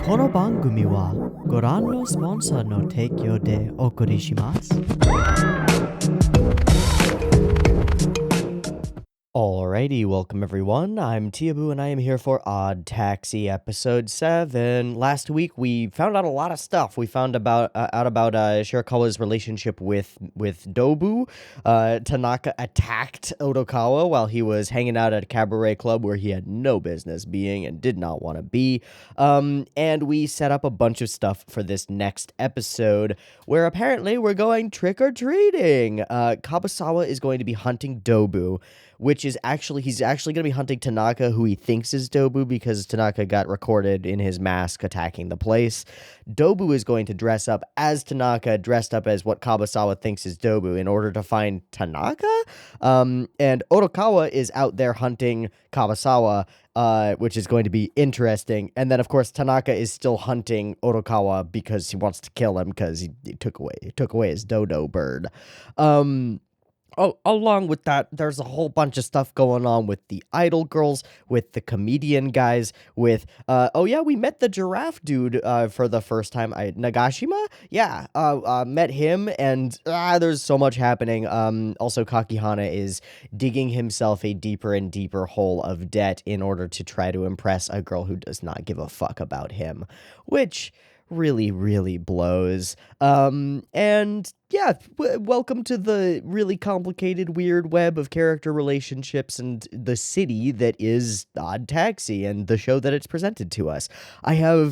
この番組はご覧のスポンサーの提供でお送りします。Alrighty, welcome everyone. I'm Teeaboo and I am here for Odd Taxi episode 7. Last week we found out a lot of stuff. We found out about Shirakawa's relationship with Dobu. Tanaka attacked Otokawa while he was hanging out at a cabaret club where he had no business being and did not want to be. And we set up a bunch of stuff for this next episode where apparently we're going trick-or-treating. Kabasawa is going to be hunting Dobu, which is he's actually going to be hunting Tanaka, who he thinks is Dobu, because Tanaka got recorded in his mask attacking the place. Dobu is going to dress up as Tanaka, dressed up as what Kabasawa thinks is Dobu, in order to find Tanaka. And Otokawa is out there hunting Kabasawa, which is going to be interesting. And then, of course, Tanaka is still hunting Otokawa because he wants to kill him because he took away his dodo bird. Oh, along with that, there's a whole bunch of stuff going on with the idol girls, with the comedian guys, with, we met the giraffe dude, for the first time. Nagashima? Yeah, met him, and, there's so much happening. Also, Kakihana is digging himself a deeper and deeper hole of debt in order to try to impress a girl who does not give a fuck about him, which really, really blows. And yeah, welcome to the really complicated, weird web of character relationships and the city that is Odd Taxi and the show that it's presented to us. I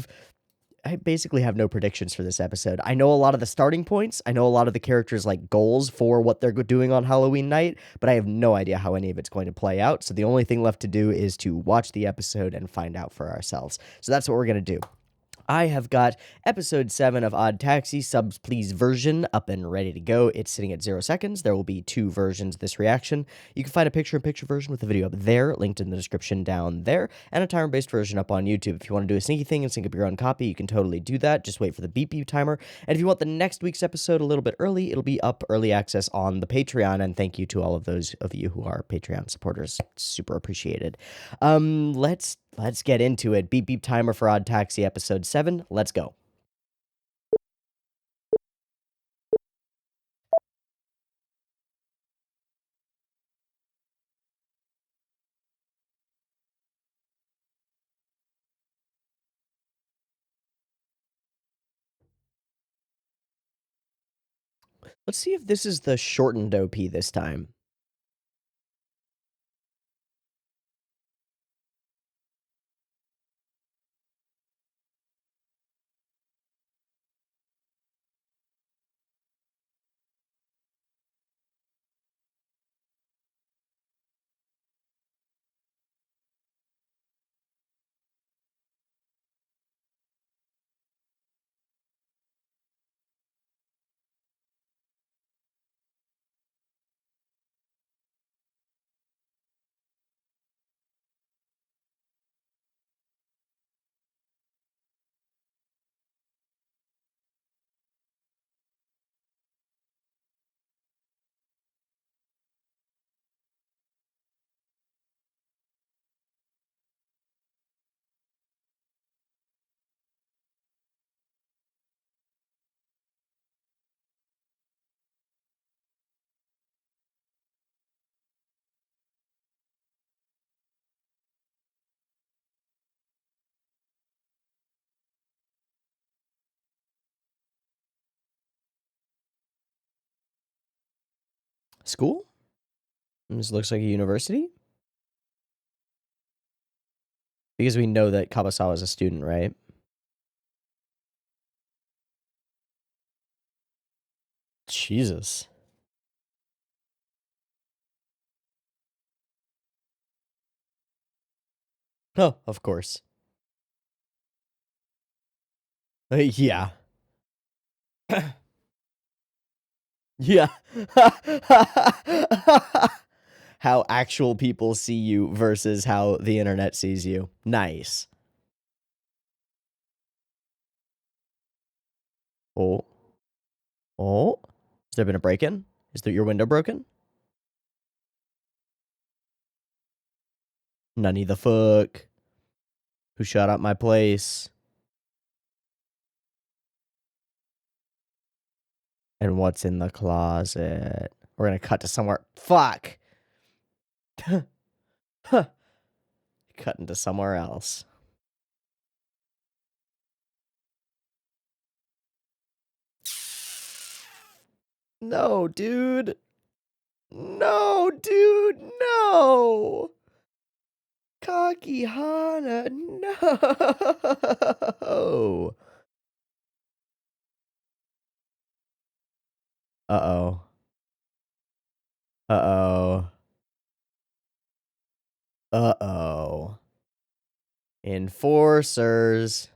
basically have no predictions for this episode. I know a lot of the starting points. I know a lot of the characters' like goals for what they're doing on Halloween night, but I have no idea how any of it's going to play out. So the only thing left to do is to watch the episode and find out for ourselves. So that's what we're going to do. I have got episode 7 of Odd Taxi Subs Please version up and ready to go. It's sitting at 0 seconds. There will be 2 versions of this reaction. You can find a picture-in-picture version with the video up there, linked in the description down there, and a timer-based version up on YouTube. If you want to do a sneaky thing and sync up your own copy, you can totally do that. Just wait for the beep timer. And if you want the next week's episode a little bit early, it'll be up early access on the Patreon, and thank you to all of those of you who are Patreon supporters. Super appreciated. Let's get into it. Beep timer for Odd Taxi episode 7. Let's go. Let's see if this is the shortened OP this time. School? This looks like a university? Because we know that Kabasawa is a student, right? Jesus. Oh, of course. Yeah. Yeah. How actual people see you versus how the internet sees you. Nice. Oh. Oh. Has there been a break-in? Is your window broken? Nunny the fuck. Who shot up my place? And what's in the closet? We're gonna cut to somewhere. Fuck! Huh. Cut into somewhere else. No, dude. No, dude. No. Kakihana. No. Uh-oh. Uh-oh. Uh-oh. Enforcers.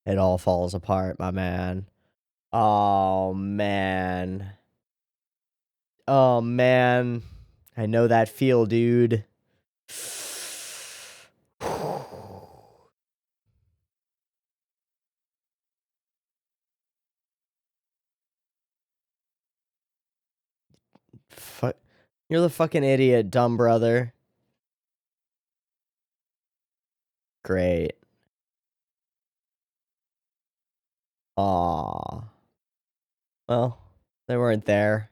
It all falls apart, my man. Oh, man. Oh, man. I know that feel, dude. Fuck. You're the fucking idiot, dumb brother. Great. Aw. Well, they weren't there.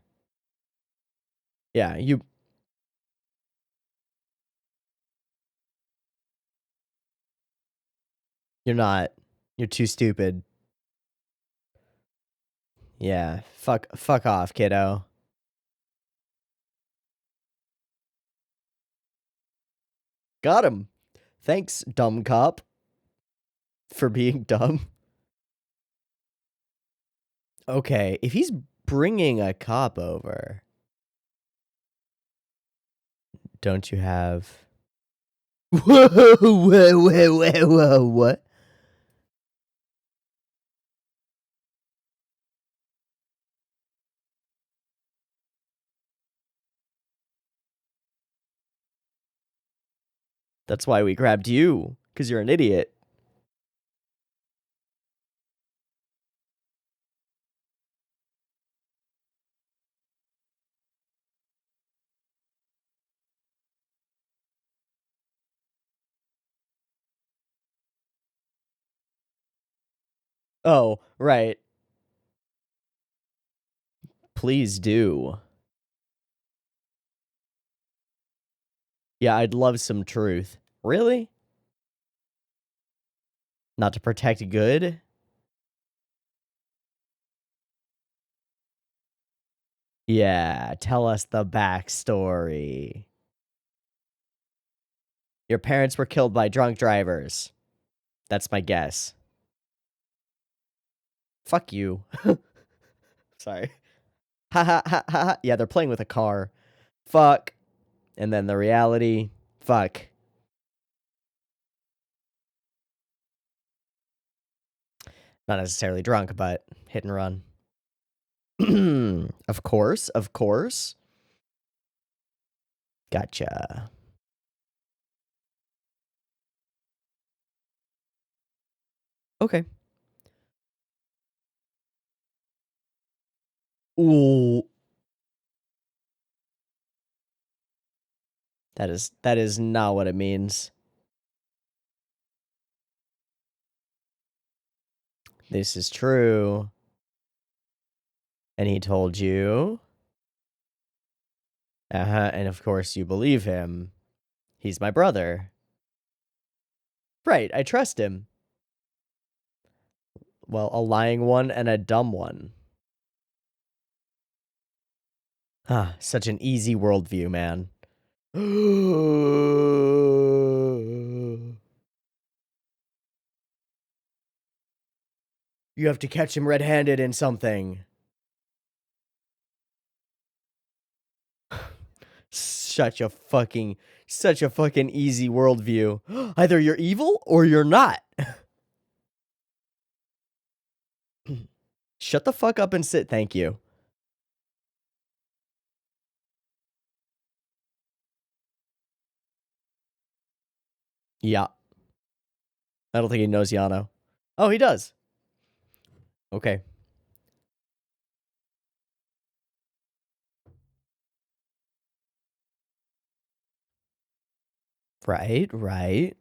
Yeah, you're not. You're too stupid. Yeah, fuck off, kiddo. Got him. Thanks, dumb cop, for being dumb. Okay, if he's bringing a cop over, don't you have... Whoa, what? That's why we grabbed you, because you're an idiot. Oh, right. Please do. Yeah, I'd love some truth. Really? Not to protect good? Yeah, tell us the backstory. Your parents were killed by drunk drivers. That's my guess. Fuck you. Sorry. Ha ha ha ha ha. Yeah, they're playing with a car. Fuck. And then the reality. Fuck. Not necessarily drunk, but hit and run. Of course, of course. Gotcha. Okay. Ooh. That is not what it means. This is true. And he told you. Uh-huh, and of course you believe him. He's my brother. Right, I trust him. Well, a lying one and a dumb one. Ah, such an easy worldview, man. You have to catch him red-handed in something. Such a fucking easy worldview. Either you're evil or you're not. Shut the fuck up and sit, thank you. Yeah. I don't think he knows Yano. Oh, he does. Okay. Right, right.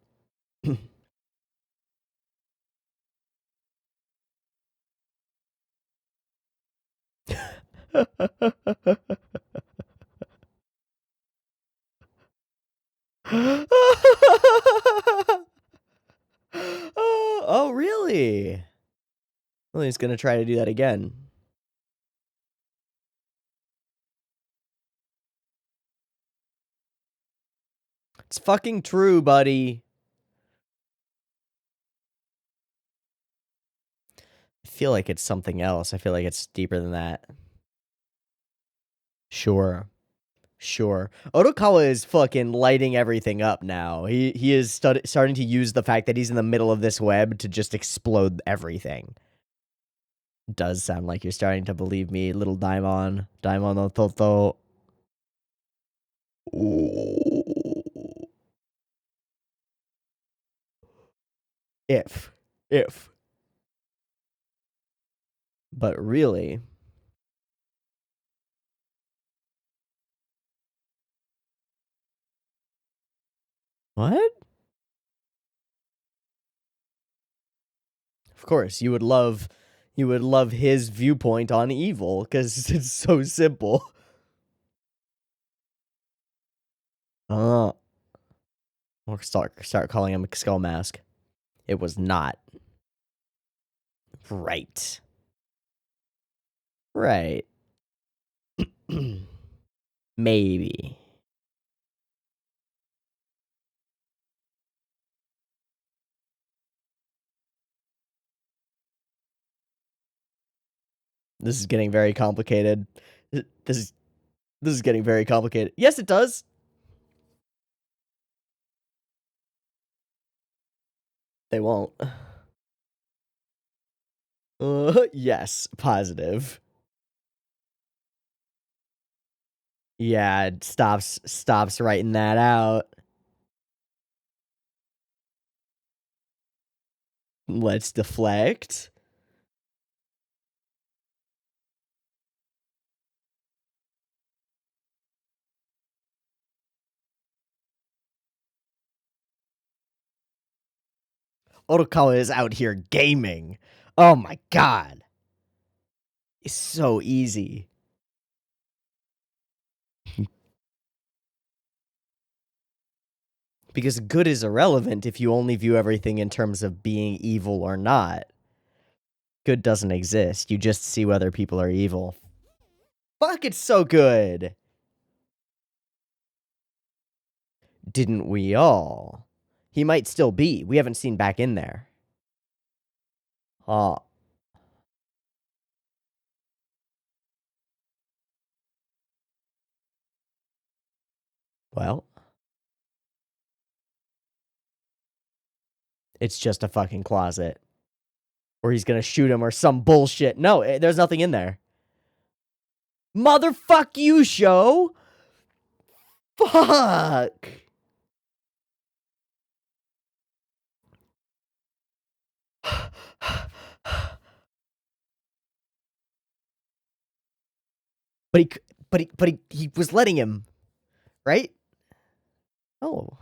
Oh, really? Well, he's gonna try to do that again. It's fucking true, buddy. I feel like it's something else. I feel like it's deeper than that. Sure. Sure. Otokawa is fucking lighting everything up now. He is starting to use the fact that he's in the middle of this web to just explode everything. Does sound like you're starting to believe me, little Daimon. Daimon no Toto. Ooh. If. If. But really. What? Of course, you would love his viewpoint on evil because it's so simple. Uh, or start calling him a skull mask. It was not. Right. Right. Maybe. This is getting very complicated. This is getting very complicated. Yes, it does. They won't. Yes, positive. Yeah, it stops writing that out. Let's deflect. Otokawa is out here gaming. Oh my god. It's so easy. Because good is irrelevant if you only view everything in terms of being evil or not. Good doesn't exist. You just see whether people are evil. Fuck, it's so good. Didn't we all? He might still be. We haven't seen back in there. Oh. Well. It's just a fucking closet. Or he's gonna shoot him or some bullshit. No, there's nothing in there. Motherfuck you, show! Fuck! But he was letting him, right? Oh,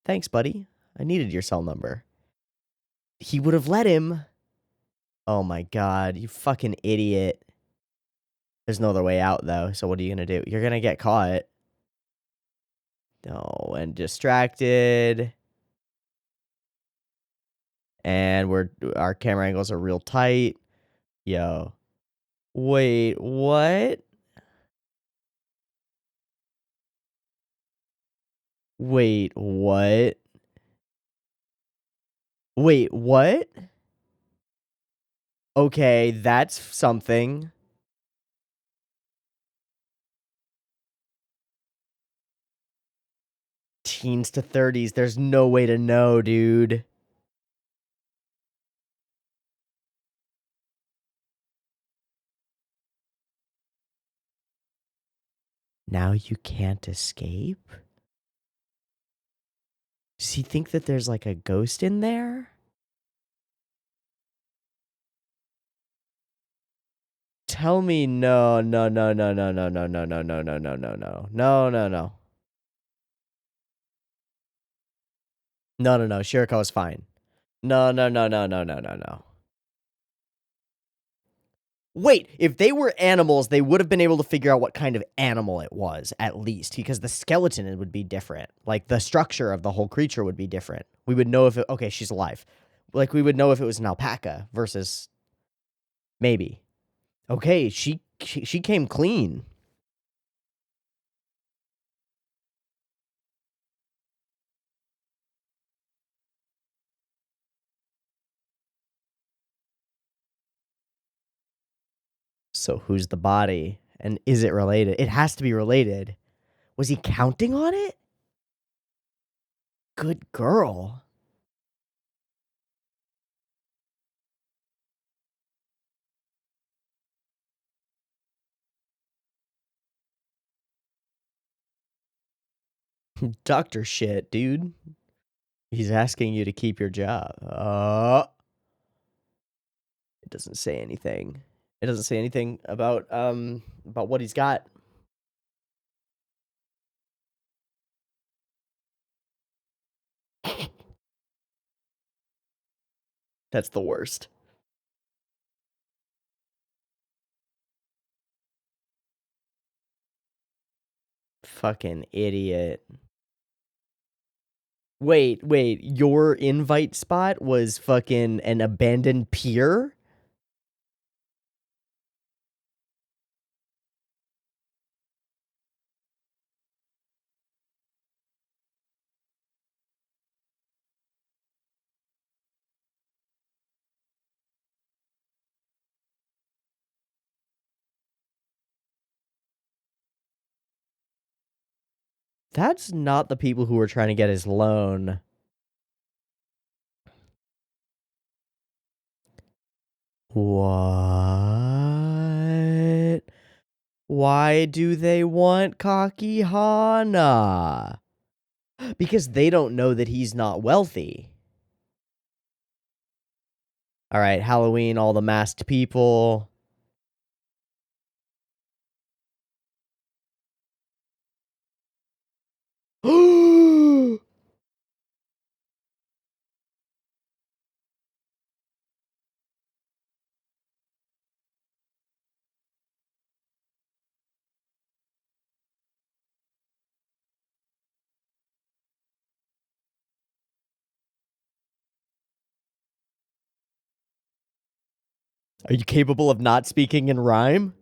thanks, buddy. I needed your cell number. He would have let him. Oh my god, you fucking idiot. There's no other way out, though, so what are you gonna do? You're gonna get caught. No, and distracted. And our camera angles are real tight. Yo. Wait, what? Wait, what? Wait, what? Okay, that's something. Teens to 30s, there's no way to know, dude. Now you can't escape? Does he think that there's like a ghost in there? Tell me no, no, no, no, no, no, no, no, no, no, no, no, no, no, no, no, no. No, no, no. Shiriko's fine. No, no, no, no, no, no, no, no. Wait, if they were animals, they would have been able to figure out what kind of animal it was, at least, because the skeleton would be different. Like, the structure of the whole creature would be different. We would know if it, okay, she's alive. Like, we would know if it was an alpaca versus maybe. Okay, she came clean. So who's the body? And is it related? It has to be related. Was he counting on it? Good girl. Doctor shit, dude. He's asking you to keep your job. It doesn't say anything. It doesn't say anything about what he's got. That's the worst. Fucking idiot. Wait, your invite spot was fucking an abandoned pier? That's not the people who were trying to get his loan. What? Why do they want Kakihana? Because they don't know that he's not wealthy. All right, Halloween, all the masked people. Are you capable of not speaking in rhyme?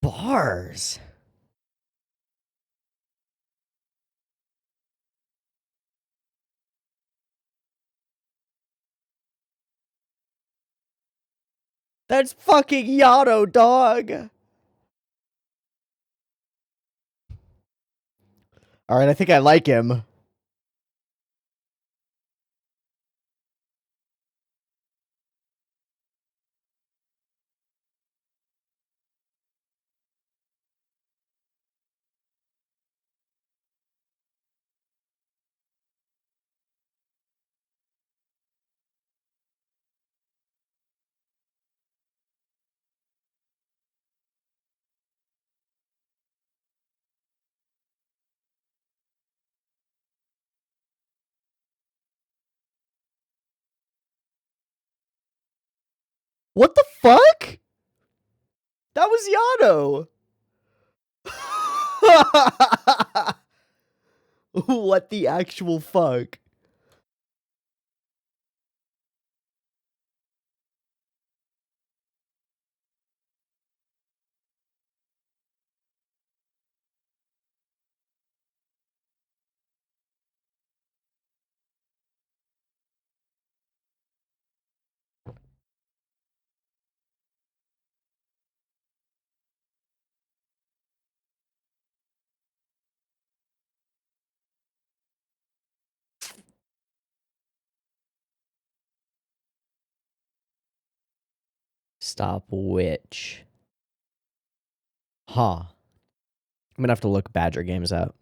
Bars. That's fucking Yano, dog. All right, I think I like him. What the fuck? That was Yano. What the actual fuck? Stop which? Huh. I'm gonna have to look Badger games up.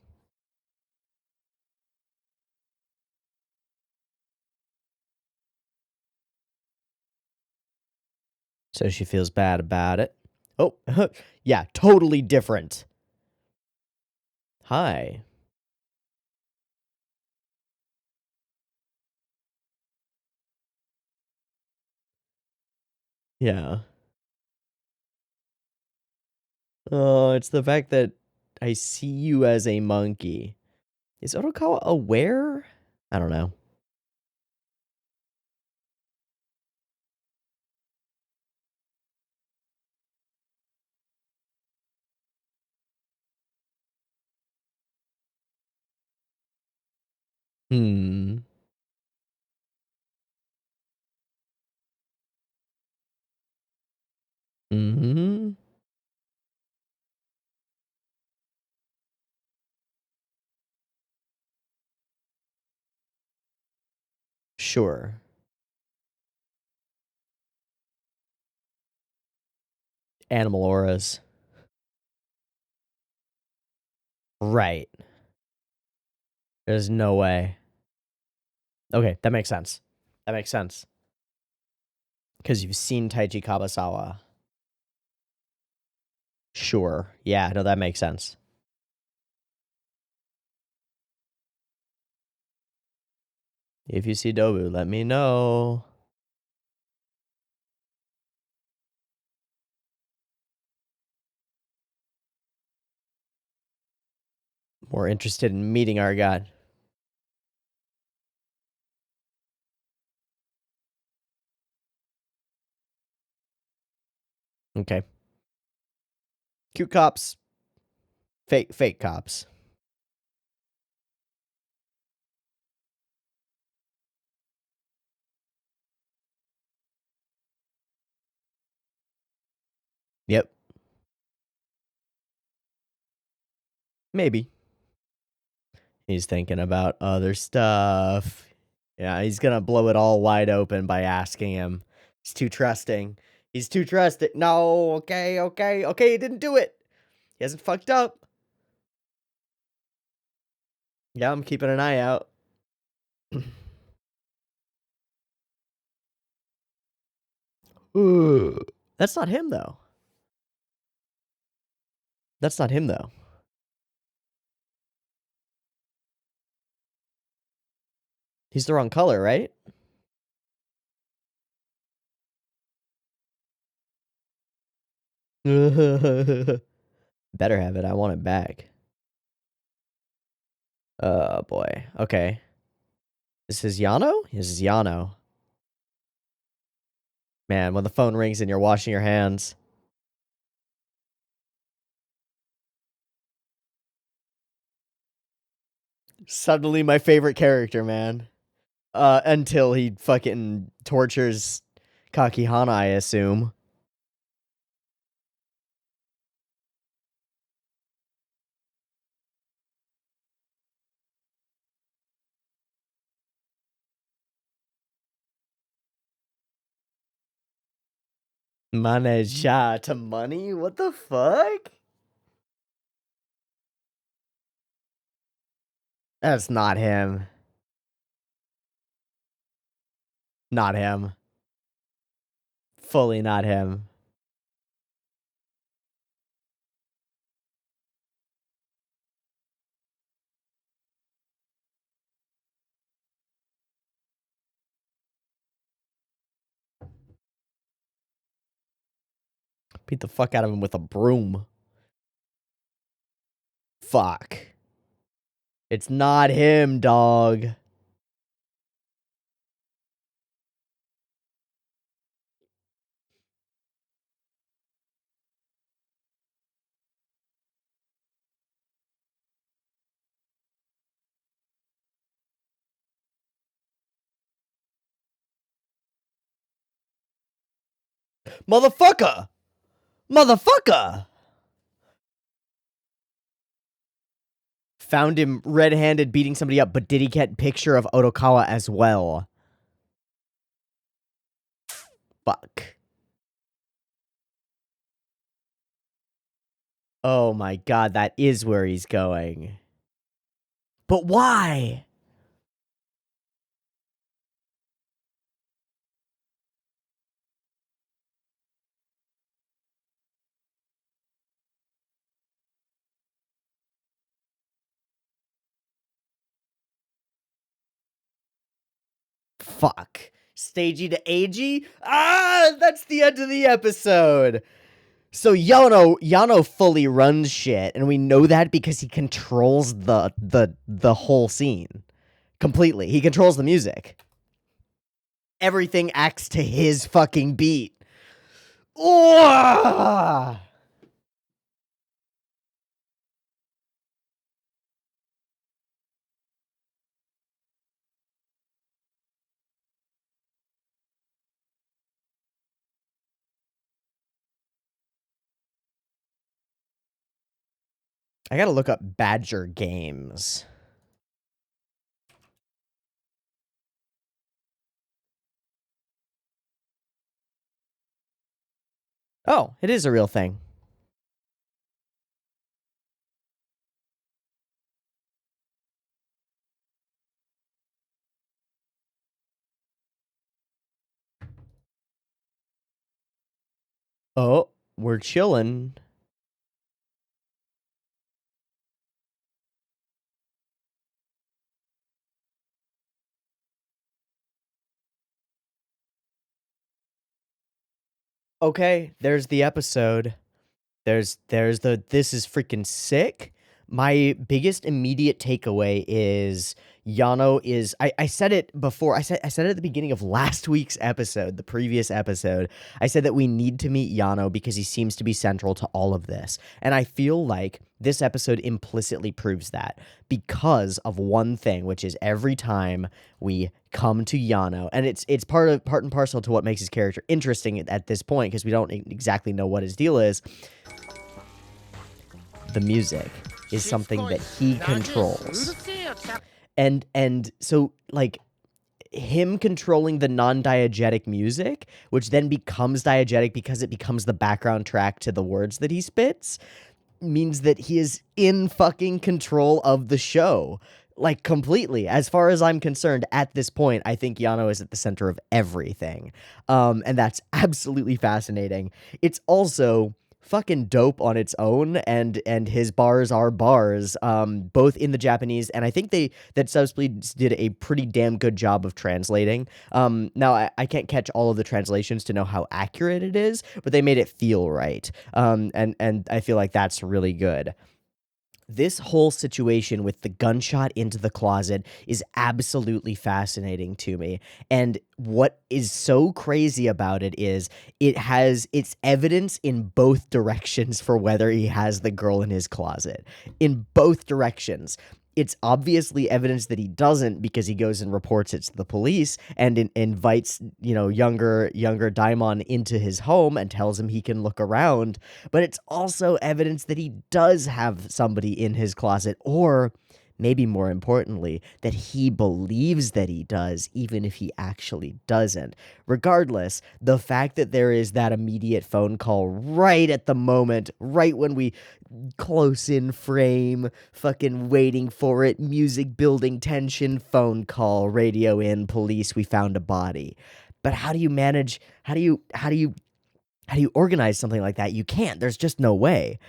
So she feels bad about it. Oh, yeah, totally different. Hi. Yeah. Oh, it's the fact that I see you as a monkey. Is Otokawa aware? I don't know. Hmm. Mm-hmm. Sure. Animal auras. Right. There's no way. Okay, that makes sense. That makes sense. Because you've seen Taichi Kabasawa. Sure. Yeah, no, that makes sense. If you see Dobu, let me know. More interested in meeting our god. Okay. Cute cops. Fake cops. Yep. Maybe. He's thinking about other stuff. Yeah, he's gonna blow it all wide open by asking him. He's too trusting. He's too trusting. No, okay, he didn't do it. He hasn't fucked up. Yeah, I'm keeping an eye out. Ooh. That's not him, though. That's not him, though. He's the wrong color, right? Better have it. I want it back. Oh, boy. Okay. This is Yano? This is Yano. Man, when the phone rings and you're washing your hands. Suddenly my favorite character, man. Until he fucking tortures Kakihana, I assume. Maneja to money? What the fuck? That's not him. Not him. Fully not him. Beat the fuck out of him with a broom. Fuck. It's not him, dog. Motherfucker! Motherfucker! Found him red-handed beating somebody up, but did he get a picture of Otokawa as well? Fuck. Oh my god, that is where he's going. But why? Fuck. Stagey to agey? Ah, that's the end of the episode. So Yano fully runs shit, and we know that because he controls the whole scene completely. He controls the music. Everything acts to his fucking beat. Oh! I gotta look up Badger Games. Oh, it is a real thing. Oh, we're chilling. Okay, there's the episode. There's the this is freaking sick. My biggest immediate takeaway is Yano is I said it before. I said it at the beginning of last week's episode, the previous episode. I said that we need to meet Yano because he seems to be central to all of this. And I feel like this episode implicitly proves that because of one thing, which is every time we come to Yano, and it's part and parcel to what makes his character interesting at this point because we don't exactly know what his deal is. The music is something that he controls. And so like him controlling the non-diegetic music, which then becomes diegetic because it becomes the background track to the words that he spits, means that he is in fucking control of the show. Like completely. As far as I'm concerned, at this point, I think Yano is at the center of everything. And that's absolutely fascinating. It's also fucking dope on its own, and his bars are bars, both in the Japanese, and I think that Subspeed did a pretty damn good job of translating. Now I can't catch all of the translations to know how accurate it is, but they made it feel right. And I feel like that's really good. This whole situation with the gunshot into the closet is absolutely fascinating to me. And what is so crazy about it is it's evidence in both directions for whether he has the girl in his closet. In both directions. It's obviously evidence that he doesn't because he goes and reports it to the police and invites, younger Daimon into his home and tells him he can look around. But it's also evidence that he does have somebody in his closet, or maybe more importantly, that he believes that he does, even if he actually doesn't. Regardless, the fact that there is that immediate phone call right at the moment, right when we close in frame, fucking waiting for it, music building tension, phone call, radio in, police, we found a body. But how do you manage, how do you organize something like that? You can't. There's just no way.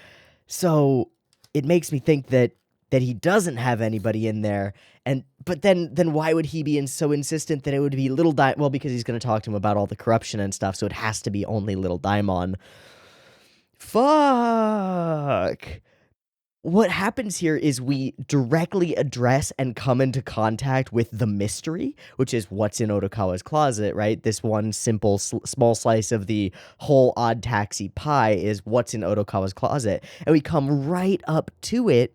So it makes me think that he doesn't have anybody in there, but then why would he be so insistent that it would be little Daimon? Well, because he's going to talk to him about all the corruption and stuff, so it has to be only little Daimon. Fuck. What happens here is we directly address and come into contact with the mystery, which is what's in Otokawa's closet, right? This one simple, small slice of the whole odd taxi pie is what's in Otokawa's closet. And we come right up to it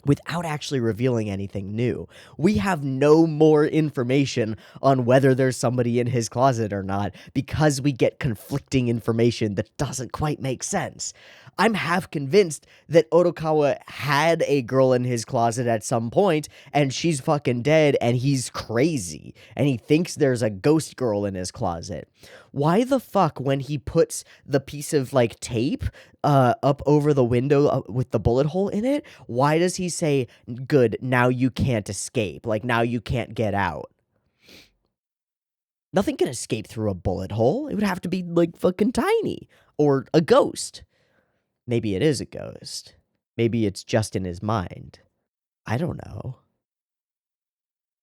without actually revealing anything new. We have no more information on whether there's somebody in his closet or not because we get conflicting information that doesn't quite make sense. I'm half convinced that Otokawa had a girl in his closet at some point and she's fucking dead and he's crazy and he thinks there's a ghost girl in his closet. Why the fuck, when he puts the piece of like tape up over the window with the bullet hole in it, why does he say, good, now you can't escape, like now you can't get out? Nothing can escape through a bullet hole. It would have to be like fucking tiny, or a ghost. Maybe it is a ghost. Maybe it's just in his mind. I don't know.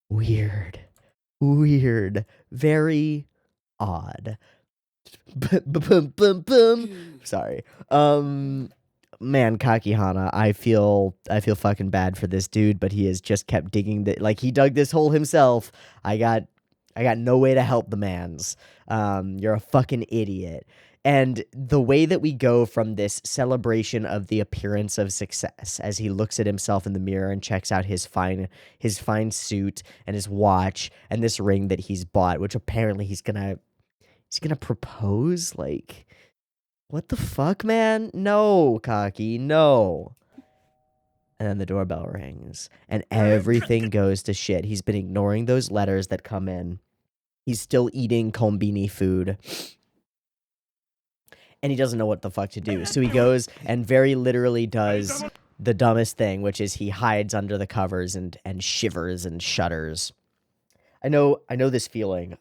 Weird. Weird. Very odd. Sorry. Man, Kakihana, I feel fucking bad for this dude, but he has just kept digging like he dug this hole himself. I got no way to help the man's. You're a fucking idiot. And the way that we go from this celebration of the appearance of success as he looks at himself in the mirror and checks out his fine suit and his watch and this ring that he's bought, which apparently he's gonna propose? Like, what the fuck, man? No, Kaki, no. And then the doorbell rings, and everything goes to shit. He's been ignoring those letters that come in. He's still eating kombini food, and he doesn't know what the fuck to do. So he goes and very literally does the dumbest thing, which is he hides under the covers and shivers and shudders. I know this feeling.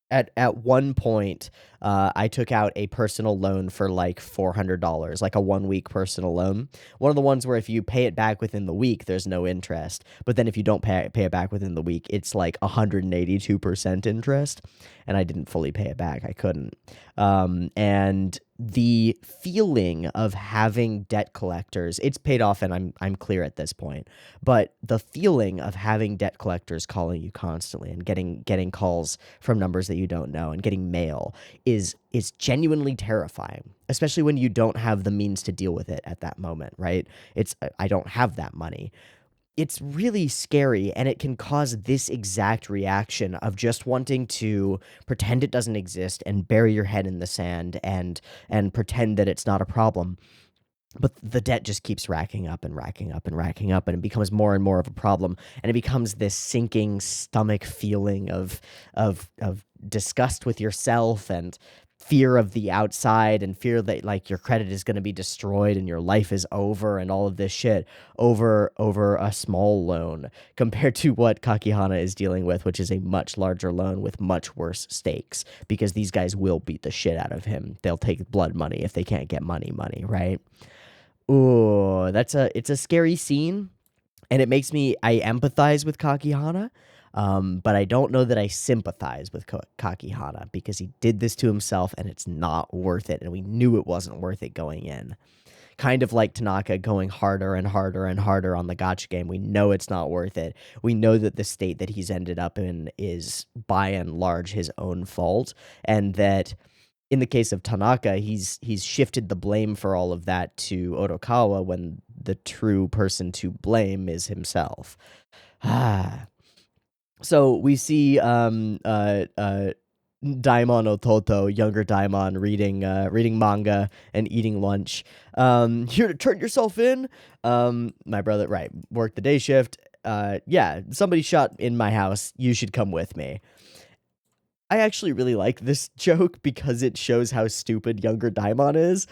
At one point, I took out a personal loan for like $400, like a 1 week personal loan. One of the ones where if you pay it back within the week, there's no interest. But then if you don't pay it back within the week, it's like 182% interest. And I didn't fully pay it back. I couldn't. And the feeling of having debt collectors, it's paid off and I'm clear at this point. But the feeling of having debt collectors calling you constantly and getting calls from numbers that you don't know and getting mail is genuinely terrifying, especially when you don't have the means to deal with it at that moment, right? I don't have that money. It's really scary, and it can cause this exact reaction of just wanting to pretend it doesn't exist and bury your head in the sand and pretend that it's not a problem. But the debt just keeps racking up and racking up and racking up, and it becomes more and more of a problem, and it becomes this sinking stomach feeling of disgust with yourself and fear of the outside and fear that like your credit is going to be destroyed and your life is over and all of this shit over a small loan compared to what Kakihana is dealing with, which is a much larger loan with much worse stakes, because these guys will beat the shit out of him. They'll take blood money if they can't get money, right? Ooh, it's a scary scene, and it makes me I empathize with Kakihana, but I don't know that I sympathize with Kakihana because he did this to himself, and it's not worth it, and we knew it wasn't worth it going in. Kind of like Tanaka going harder and harder and harder on the gotcha game. We know it's not worth it. We know that the state that he's ended up in is by and large his own fault, and that in the case of Tanaka, he's shifted the blame for all of that to Otokawa when the true person to blame is himself. So we see Daimon Ototo, younger Daimon, reading manga and eating lunch. Here to turn yourself in. My brother, right, worked the day shift. Yeah, somebody shot in my house. You should come with me. I actually really like this joke because it shows how stupid younger Daimon is.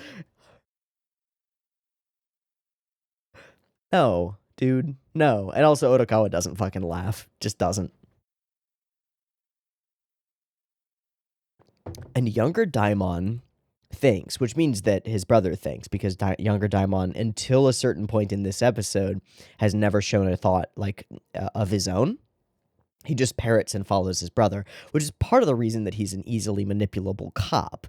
No, dude, no. And also Otokawa doesn't fucking laugh. Just doesn't. And younger Daimon thinks, which means that his brother thinks, because younger Daimon, until a certain point in this episode, has never shown a thought like of his own. He just parrots and follows his brother, which is part of the reason that he's an easily manipulable cop,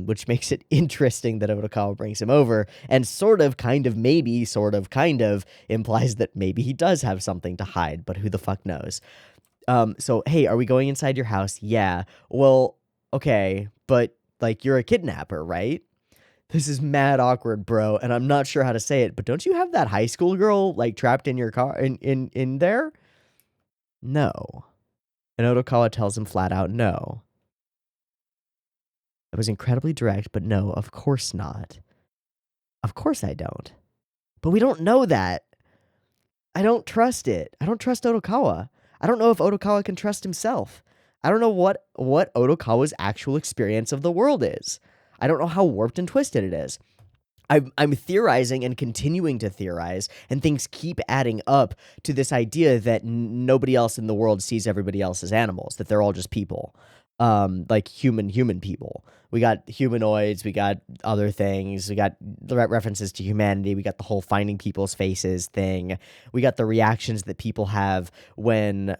which makes it interesting that Otokawa brings him over and sort of, kind of, maybe, sort of, kind of implies that maybe he does have something to hide, but who the fuck knows? So, hey, are we going inside your house? Yeah. Well, okay, but, like, you're a kidnapper, right? This is mad awkward, bro, and I'm not sure how to say it, but don't you have that high school girl, like, trapped in your car, in there? No. And Otokawa tells him flat out no. It was incredibly direct, but no, of course not. Of course I don't. But we don't know that. I don't trust it. I don't trust Otokawa. I don't know if Otokawa can trust himself. I don't know what Otokawa's actual experience of the world is. I don't know how warped and twisted it is. I'm theorizing and continuing to theorize, and things keep adding up to this idea that nobody else in the world sees everybody else as animals, that they're all just people. like human people. We got humanoids, we got other things, we got the references to humanity, we got the whole finding people's faces thing. We got the reactions that people have when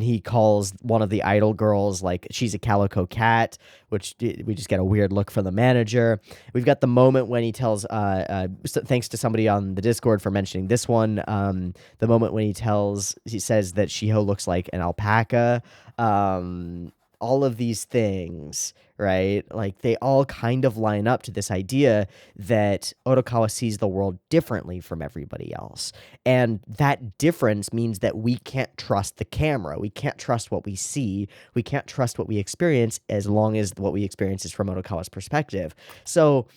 he calls one of the idol girls like she's a calico cat, which we just get a weird look from the manager. We've got the moment when he tells thanks to somebody on the Discord for mentioning this one, the moment when he says that Shiho looks like an alpaca. All of these things, right? Like they all kind of line up to this idea that Otokawa sees the world differently from everybody else. And that difference means that we can't trust the camera. We can't trust what we see. We can't trust what we experience as long as what we experience is from Otokawa's perspective. So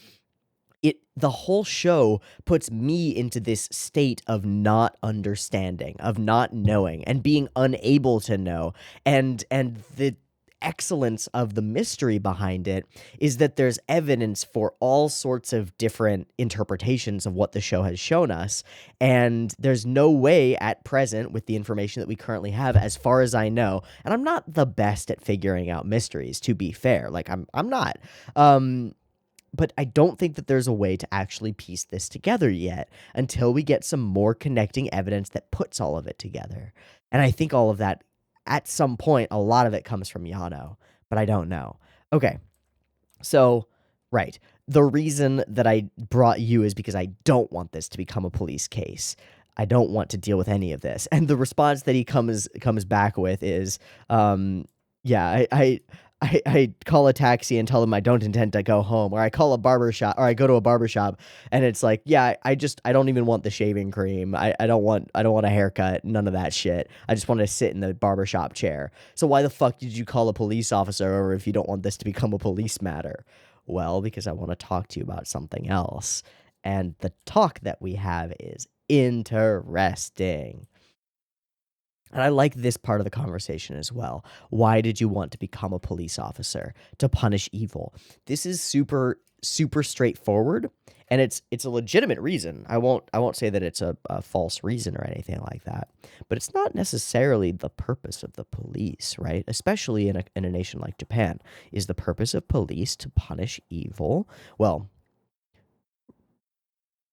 the whole show puts me into this state of not understanding, of not knowing and being unable to know. And the excellence of the mystery behind it is that there's evidence for all sorts of different interpretations of what the show has shown us, and there's no way at present with the information that we currently have, as far as I know, and I'm not the best at figuring out mysteries, to be fair. Like I'm not but I don't think that there's a way to actually piece this together yet until we get some more connecting evidence that puts all of it together. And I think all of that, at some point, a lot of it comes from Yano, but I don't know. Okay, so, right. The reason that I brought you is because I don't want this to become a police case. I don't want to deal with any of this. And the response that he comes back with is, yeah, I call a taxi and tell them I don't intend to go home, or I call a barbershop, or I go to a barbershop, and it's like, yeah, I don't even want the shaving cream. I don't want a haircut, none of that shit. I just want to sit in the barbershop chair. So why the fuck did you call a police officer over if you don't want this to become a police matter? Well, because I want to talk to you about something else. And the talk that we have is interesting. And I like this part of the conversation as well. Why did you want to become a police officer? To punish evil. This is super straightforward, and it's a legitimate reason. I won't say that it's a false reason or anything like that. But it's not necessarily the purpose of the police, right? Especially in a nation like Japan. Is the purpose of police to punish evil? Well,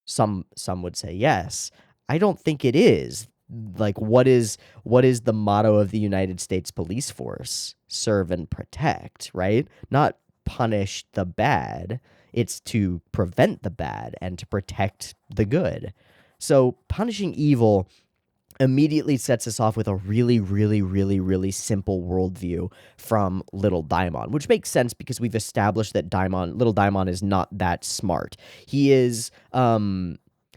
some would say yes. I don't think it is. Like what is the motto of the United States Police Force? Serve and protect, right? Not punish the bad. It's to prevent the bad and to protect the good. So punishing evil immediately sets us off with a really, really, really, really simple worldview from Little Daimon, which makes sense because we've established that Little Daimon is not that smart. He is,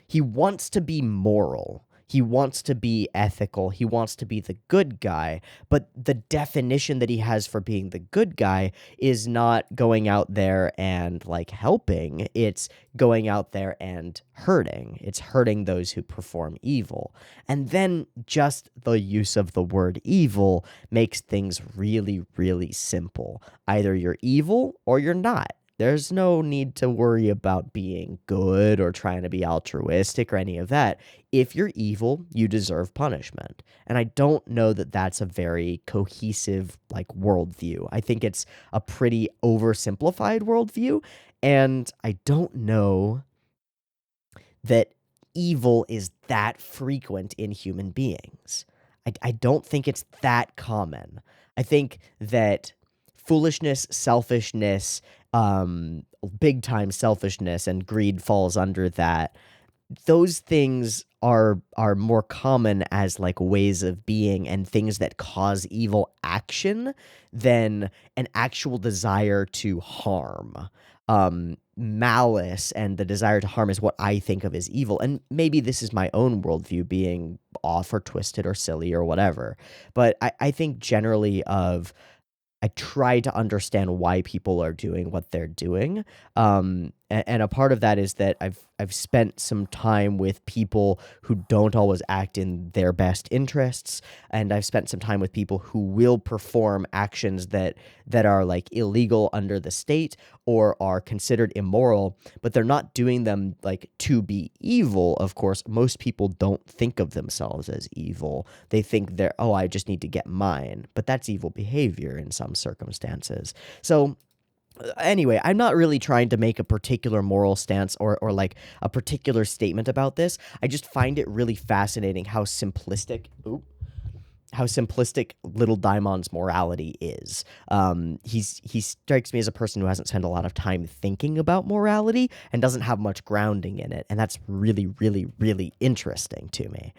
he wants to be moral. He wants to be ethical. He wants to be the good guy. But the definition that he has for being the good guy is not going out there and like helping. It's going out there and hurting. It's hurting those who perform evil. And then just the use of the word evil makes things really, really simple. Either you're evil or you're not. There's no need to worry about being good or trying to be altruistic or any of that. If you're evil, you deserve punishment. And I don't know that that's a very cohesive, like, worldview. I think it's a pretty oversimplified worldview. And I don't know that evil is that frequent in human beings. I don't think it's that common. I think that foolishness, selfishness, big time selfishness and greed falls under that. Those things are more common as like ways of being and things that cause evil action than an actual desire to harm. Malice and the desire to harm is what I think of as evil. And maybe this is my own worldview being off or twisted or silly or whatever. But I think generally I try to understand why people are doing what they're doing. And a part of that is that I've spent some time with people who don't always act in their best interests, and I've spent some time with people who will perform actions that are like illegal under the state or are considered immoral, but they're not doing them like to be evil. Of course, most people don't think of themselves as evil. They think I just need to get mine, but that's evil behavior in some circumstances. So anyway, I'm not really trying to make a particular moral stance or like a particular statement about this. I just find it really fascinating how simplistic little Daimon's morality is. He strikes me as a person who hasn't spent a lot of time thinking about morality and doesn't have much grounding in it, and that's really, really, really interesting to me.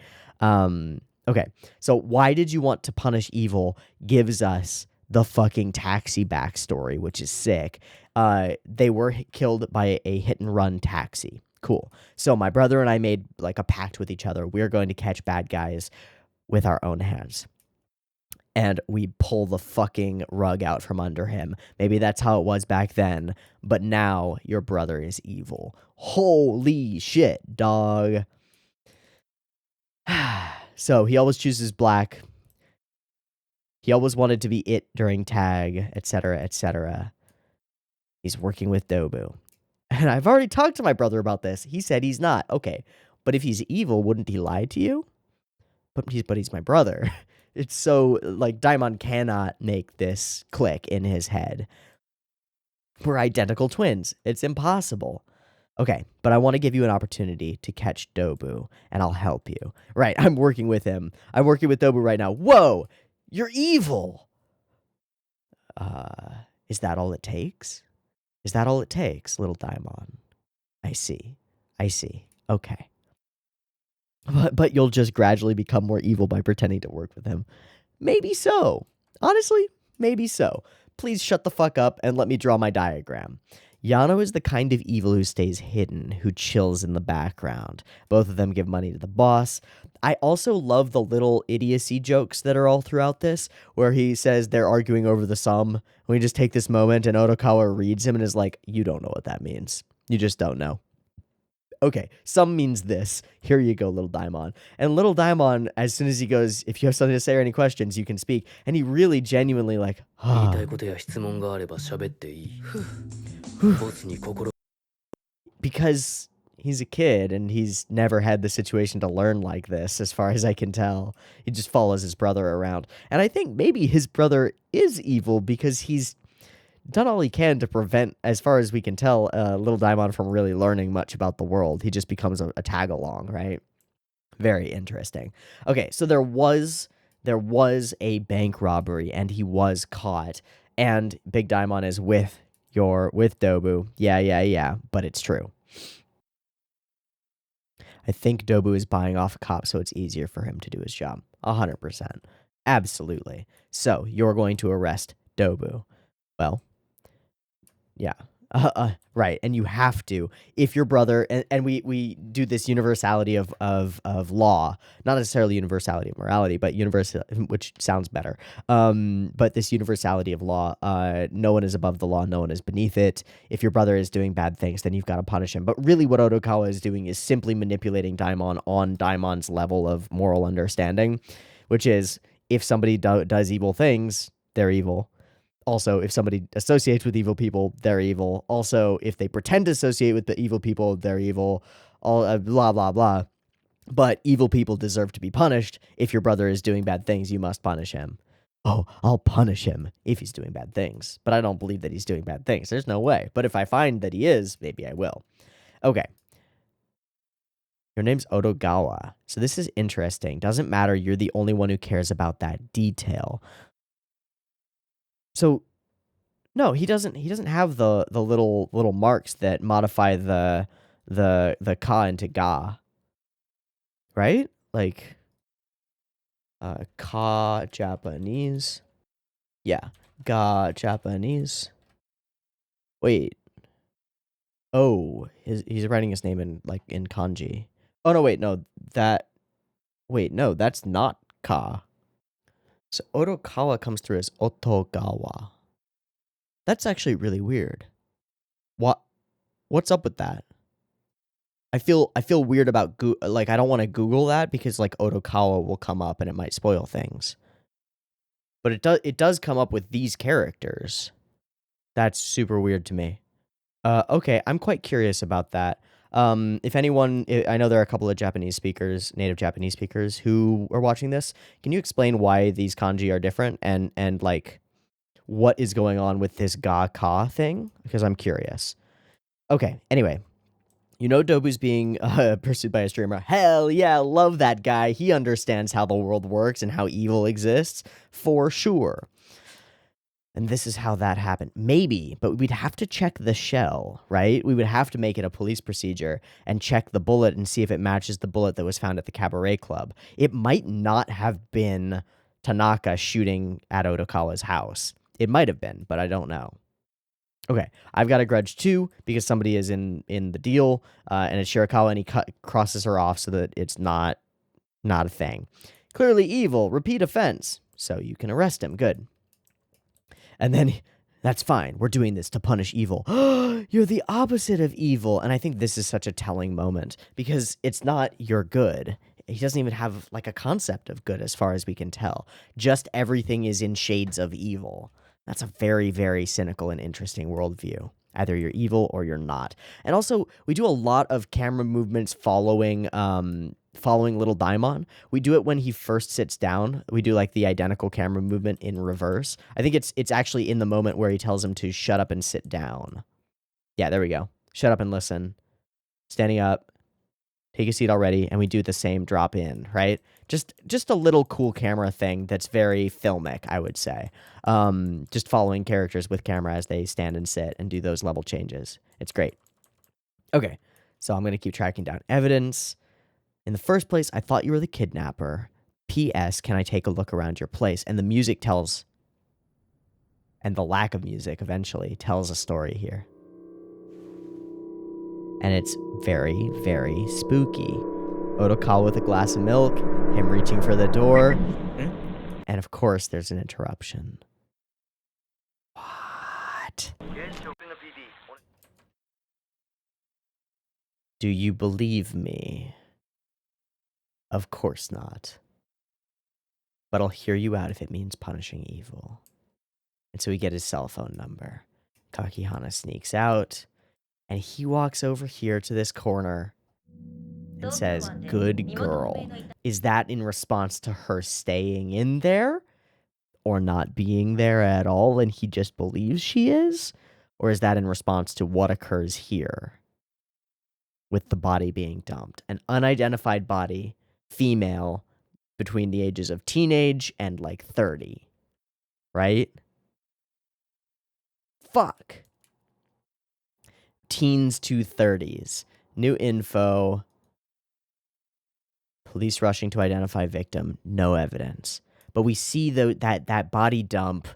Okay, so why did you want to punish evil gives us the fucking taxi backstory, which is sick. They were killed by a hit and run taxi. Cool. So my brother and I made like a pact with each other. We're going to catch bad guys with our own hands. And we pull the fucking rug out from under him. Maybe that's how it was back then, but now your brother is evil. Holy shit, dog. So he always chooses black. He always wanted to be it during tag, etc., etc. He's working with Teeaboo. And I've already talked to my brother about this. He said he's not. Okay, but if he's evil, wouldn't he lie to you? But he's my brother. It's so, like, Daimon cannot make this click in his head. We're identical twins. It's impossible. Okay, but I want to give you an opportunity to catch Teeaboo, and I'll help you. Right, I'm working with him. I'm working with Teeaboo right now. Whoa! You're evil! Is that all it takes? Is that all it takes, little Daimon? I see. Okay. But you'll just gradually become more evil by pretending to work with him. Maybe so. Honestly, maybe so. Please shut the fuck up and let me draw my diagram. Yano is the kind of evil who stays hidden, who chills in the background. Both of them give money to the boss. I also love the little idiocy jokes that are all throughout this, where he says they're arguing over the sum. We just take this moment and Otokawa reads him and is like, you don't know what that means. You just don't know. Okay, sum means this. Here you go, little Daimon. And little Daimon, as soon as he goes, if you have something to say or any questions, you can speak. And he really genuinely like, because he's a kid and he's never had the situation to learn like this, as far as I can tell. He just follows his brother around. And I think maybe his brother is evil because he's done all he can to prevent, as far as we can tell, little Daimon from really learning much about the world. He just becomes a tag-along, right? Very interesting. Okay, so there was a bank robbery, and he was caught, and Big Daimon is with Teeaboo. Yeah, but it's true. I think Teeaboo is buying off a cop, so it's easier for him to do his job. 100%. Absolutely. So, you're going to arrest Teeaboo. Well, yeah. Right. And you have to, if your brother, and we do this universality of law, not necessarily universality of morality, but which sounds better. But this universality of law, no one is above the law, no one is beneath it. If your brother is doing bad things, then you've got to punish him. But really what Otokawa is doing is simply manipulating Daimon on Daimon's level of moral understanding, which is, if somebody does evil things, they're evil. Also, if somebody associates with evil people, they're evil. Also, if they pretend to associate with the evil people, they're evil. All blah, blah, blah. But evil people deserve to be punished. If your brother is doing bad things, you must punish him. Oh, I'll punish him if he's doing bad things. But I don't believe that he's doing bad things. There's no way. But if I find that he is, maybe I will. Okay. Your name's Otokawa. So this is interesting. Doesn't matter. You're the only one who cares about that detail. So, no, he doesn't have the little marks that modify the ka into ga. Right? Like ka Japanese. Yeah. Ga Japanese. Wait. Oh, he's writing his name in kanji. Oh no, wait, no. That's not ka. So Otokawa comes through as Otokawa. That's actually really weird. What What's up with that? I feel weird about like I don't want to Google that because like Otokawa will come up and it might spoil things. But it does come up with these characters. That's super weird to me. Okay, I'm quite curious about that. If anyone, I know there are a couple of Japanese speakers, native Japanese speakers, who are watching this. Can you explain why these kanji are different and like what is going on with this ga ka thing? Because I'm curious. Okay, anyway. You know Dobu's being pursued by a streamer. Hell yeah, love that guy. He understands how the world works and how evil exists, for sure. And this is how that happened. Maybe, but we'd have to check the shell, right? We would have to make it a police procedure and check the bullet and see if it matches the bullet that was found at the Cabaret Club. It might not have been Tanaka shooting at Otokawa's house. It might have been, but I don't know. Okay, I've got a grudge too because somebody is in the deal, and it's Shirakawa, and he crosses her off so that it's not a thing. Clearly evil, repeat offense, so you can arrest him. Good. And then, that's fine. We're doing this to punish evil. You're the opposite of evil. And I think this is such a telling moment because it's not you're good. He doesn't even have like a concept of good as far as we can tell. Just everything is in shades of evil. That's a very, very cynical and interesting worldview. Either you're evil or you're not. And also, we do a lot of camera movements following little Daimon. We do it when he first sits down. We do like the identical camera movement in reverse. I think it's actually in the moment where he tells him to shut up and sit down. Yeah, there we go. Shut up and listen. Standing up. Take a seat already, and we do the same drop in, right? Just a little cool camera thing that's very filmic, I would say. Just following characters with camera as they stand and sit and do those level changes. It's great. Okay, so I'm going to keep tracking down evidence. In the first place, I thought you were the kidnapper. P.S. Can I take a look around your place? And the music tells, and the lack of music eventually tells a story here. And it's very, very spooky. Otokawa with a glass of milk, him reaching for the door, and of course there's an interruption. What? Do you believe me? Of course not. But I'll hear you out if it means punishing evil. And so we get his cell phone number. Kakihana sneaks out, and he walks over here to this corner and says, "Good girl." Is that in response to her staying in there or not being there at all and he just believes she is? Or is that in response to what occurs here with the body being dumped? An unidentified body, female, between the ages of teenage and like 30, right? Fuck. Teens to 30s. New info. Police rushing to identify victim. No evidence. But we see that body dump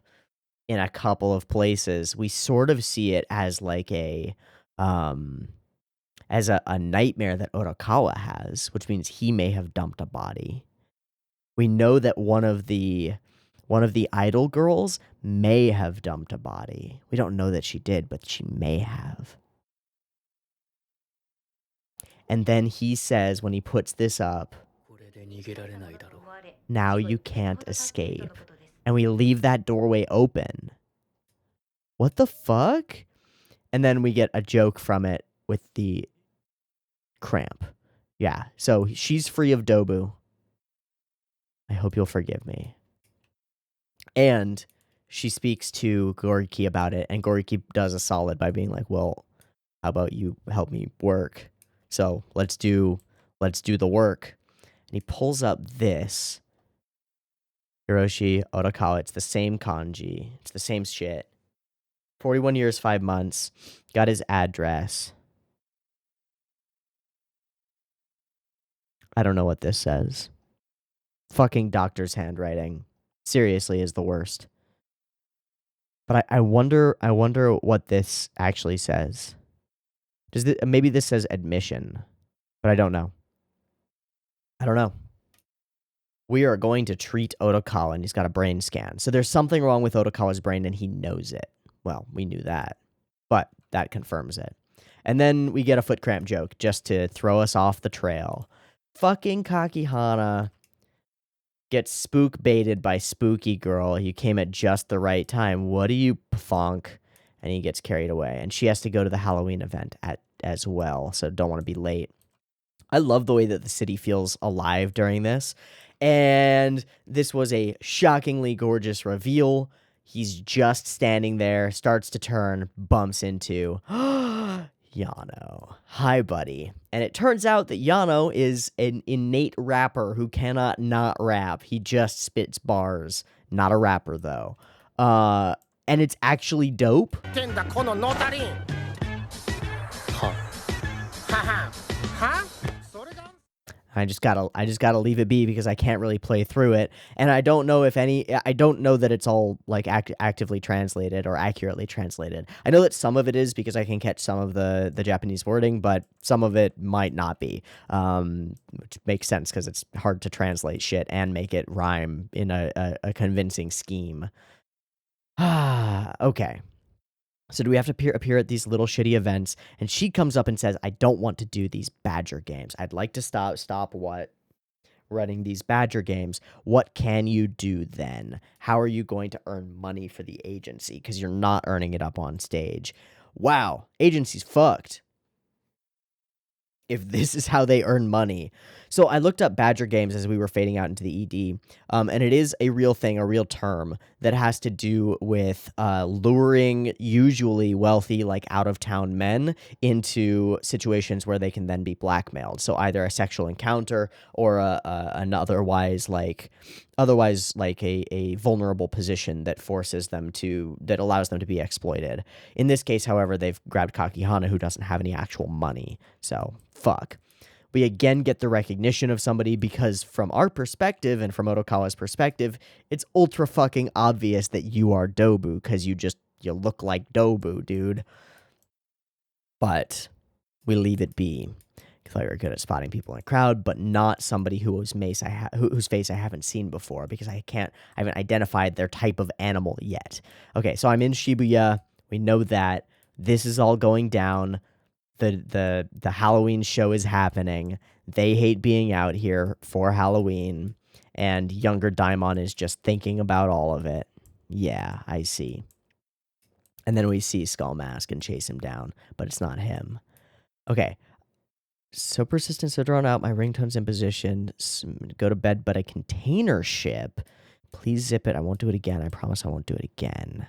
in a couple of places. We sort of see it as like a nightmare that Otokawa has, which means he may have dumped a body. We know that one of the idol girls may have dumped a body. We don't know that she did, but she may have. And then he says, when he puts this up, "Now you can't escape." And we leave that doorway open. What the fuck? And then we get a joke from it with the cramp. Yeah, so she's free of Dobu. I hope you'll forgive me. And she speaks to Goriki about it, and Goriki does a solid by being like, "Well, how about you help me work? So let's do the work." And he pulls up this. Hiroshi Otokawa. It's the same kanji. It's the same shit. 41 years, 5 months. Got his address. I don't know what this says. Fucking doctor's handwriting. Seriously is the worst. But I wonder what this actually says. Maybe this says admission, but I don't know. We are going to treat Otokawa, and he's got a brain scan. So there's something wrong with Otokawa's brain, and he knows it. Well, we knew that, but that confirms it. And then we get a foot cramp joke just to throw us off the trail. Fucking Kakihana gets spook baited by Spooky Girl. You came at just the right time. What do you funk? And he gets carried away. And she has to go to the Halloween event as well, so don't want to be late. I love the way that the city feels alive during this. And this was a shockingly gorgeous reveal. He's just standing there, starts to turn, bumps into Yano. Hi, buddy. And it turns out that Yano is an innate rapper who cannot not rap. He just spits bars. Not a rapper, though. And it's actually dope. I just gotta leave it be because I can't really play through it, and I don't know that it's all like actively translated or accurately translated. I know that some of it is because I can catch some of the Japanese wording, but some of it might not be, which makes sense because it's hard to translate shit and make it rhyme in a convincing scheme. Okay. So do we have to appear at these little shitty events? And she comes up and says, I don't want to do these Badger games. I'd like to stop what? Running these Badger games. What can you do then? How are you going to earn money for the agency? Because you're not earning it up on stage. Wow, agency's fucked. If this is how they earn money. So I looked up Badger games as we were fading out into the ED, and it is a real thing, a real term that has to do with luring usually wealthy, like out-of-town men into situations where they can then be blackmailed. So either a sexual encounter or an otherwise like a vulnerable position that allows them to be exploited. In this case, however, they've grabbed Kakihana, who doesn't have any actual money. So fuck. We again get the recognition of somebody because from our perspective and from Otokawa's perspective, it's ultra fucking obvious that you are Dobu because you look like Dobu, dude. But we leave it be. I thought you were good at spotting people in a crowd, but not somebody whose face I haven't seen before because I haven't identified their type of animal yet. Okay, so I'm in Shibuya. We know that this is all going down. The Halloween show is happening. They hate being out here for Halloween, and younger Daimon is just thinking about all of it. Yeah, I see. And then we see Skull Mask and chase him down, but it's not him. Okay. So persistent, so drawn out. My ringtone's in position. Go to bed, but a container ship. Please zip it. I won't do it again. I promise I won't do it again.